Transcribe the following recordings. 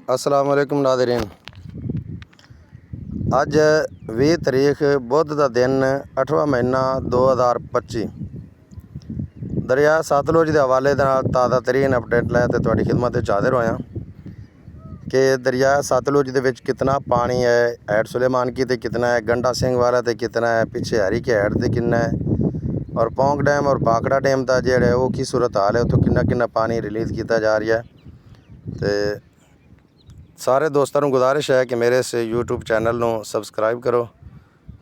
अस्सलाम वालेकुम नाज़रीन। अज 20 तरीक बुध का दिन 8वां महीना 2025 दरिया सतलुज के हवाले ताज़ा तरीन अपडेट लैके तुहाडी खिदमत विच हाज़िर होया कि दरिया सतलुज के विच कितना पानी है। हैड सुलेमान की ते कितना है, गंडा सिंह वाला ते कितना है, पिछे हरी के हैड ते कितना है, और पौंग डैम और भाखड़ा डैम का जो है वो की सूरत हाल है, उतो कितना पानी रिलीज़ किया जा रहा है। तो सारे दोस्तों को गुजारिश है कि मेरे इस यूट्यूब चैनल को सबसक्राइब करो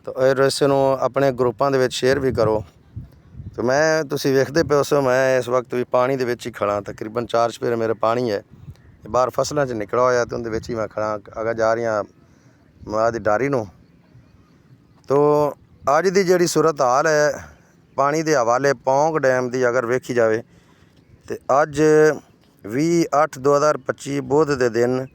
तो इस अपने ग्रुपों के शेयर भी करो। तो मैं तुसी वेखते पे हो मैं इस वक्त भी पानी के ही खड़ा, तकरीबन 4 चपेरे मेरे पानी है, बाहर फसलों च निकला होया तो उनके ही मैं खड़ा अगर जा रही माँ की डारी नूं। तो अज की जी सूरत हाल है पानी के हवाले पौंग डैम की अगर वेखी जाए तो अज 20/8/2025 बुध के दिन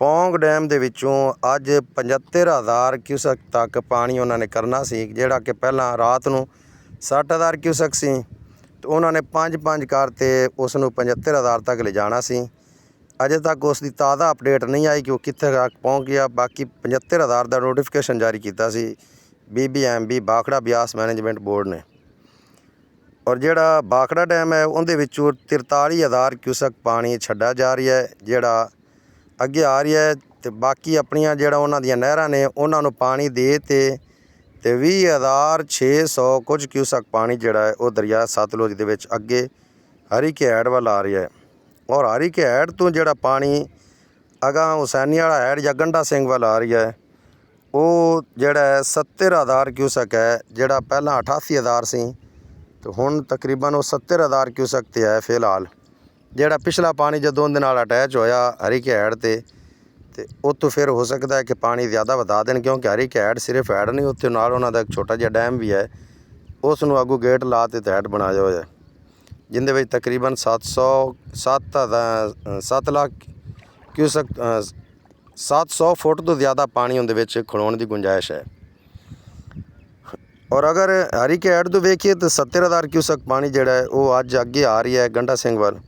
पौंग डैम के विचों अज 75,000 क्यूसक तक पानी उन्होंने करना सी, जिहड़ा कि पहला रात को 60,000 क्यूसक सी, तो उन्होंने 5-5 करते उसनूं 75,000 तक ले जाना सी। अजे तक उसकी ताज़ा अपडेट नहीं आई कि वो कित्थे तक पहुँच गया। बाकी 75,000 का नोटिफिकेशन जारी किया सी BBMB Bhakra Beas management board ने, और जिहड़ा भाखड़ा डैम है उनके विचों 43,000 क्यूसक पानी छड्डा जा रहा है, जिहड़ा अगे आ रही है। तो बाकी अपनियां जिहड़ा उन्हां दियां नहरां ने उन्हां नूं पानी दे ते 20,600 कुछ क्यूसक पानी जिहड़ा है वो दरिया सतलुज दे विच अगे हरी के हैड वाल आ रहा है। और हरी के हैड तो जिहड़ा पानी अगां हुसैनी वाला हैड या गंडा सिंह वाल आ रही है वो जिहड़ा है 70,000 क्यूसक है, जिहड़ा पहला 88,000 सी तो हुण तकरीबन वो 70,000 क्यूसक ते है फिलहाल। जिहड़ा पिछला पानी जदों उहदे नाल अटैच होया हरी के हैड ते उत्तों फिर हो सकता है कि पानी ज़्यादा वधा देन, क्योंकि हरी के हैड सिर्फ हैड नहीं, उत्थे नाल उन्हां दा एक छोटा जिहा डैम भी है, उसनूं अगों गेट ला ते हैड बनाया होया जिंदे विच तकरीबन 7 लाख क्यूसक 700 फुट तो ज़्यादा पानी उहदे विच खड़ोण की गुंजाइश है। और अगर हरी के हैड तो वेखिए तो 70,000 क्यूसक पानी जिहड़ा है वो अज अगे आ रही है गंडा सिंह वाल।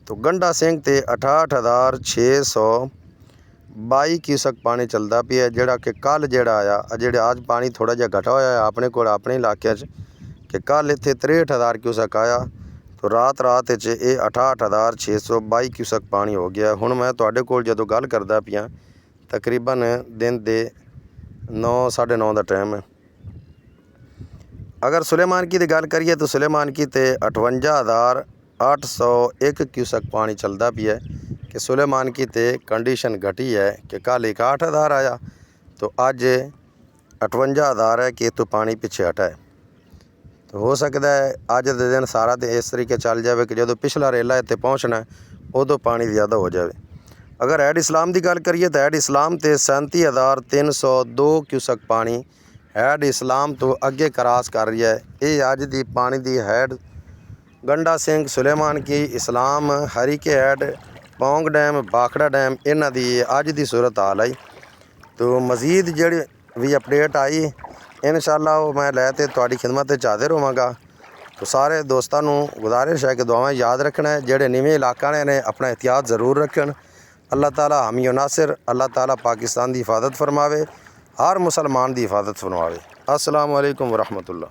तो गंडा सिंह ते 68,622 क्यूसक पानी चलता पिया, जिहड़ा कि कल जिहड़ा आया जिहड़ा अज पानी थोड़ा जिहा घटा होया है अपने कोल अपने इलाके कि कल इत्थे 63,000 क्यूसक आया, तो रात ये 68,622 क्यूसक पानी हो गया। हुण मैं तुहाडे कोल जदों गल करदा पिया तकरीबन दिन दे 9 साढ़े 9 का टाइम है। अगर सुलेमान की गल करिए तो सुलेमान की 58,801 क्यूसक पानी चलता पिया कि सुलेमान की कंडीशन घटी है कि कल 61,000 आया तो अज 58,000 है कि तो पानी पिछे हटा है। तो हो सकता है अज के दिन सारा तो इस तरीके चल जाए कि जो पिछला रेला इत्थे पहुँचना है उदों पानी ज़्यादा हो जाए। अगर हैड इस्लाम की गल करिए तो हैड इस्लाम ते 37,302 क्यूसक पानी हैड इस्लाम तो अगे क्रॉस कर रही है। ये अज की पानी की हैड गंडा सिंह सुलेमान की इस्लाम हरी के had Pong dam Bhakra dam इन्हां दी अज की सूरत हाल आई। तो मज़ीद जिहड़ी भी अपडेट आई इंशाअल्लाह वो मैं लैके तुहाडी खिदमत विच हाज़िर होवांगा। तो सारे दोस्तों को गुजारिश है कि दुआवां याद रखना है, जिहड़े नीवें इलाका ने अपना एहतियात ज़रूर रखन। अल्लाह ताला हामी व नासिर, अल्लाह ताला पाकिस्तान की हिफाजत फरमावे, हर मुसलमान की हिफाजत फरमावे। अस्सलाम वालेकुम व रहमतुल्लाह।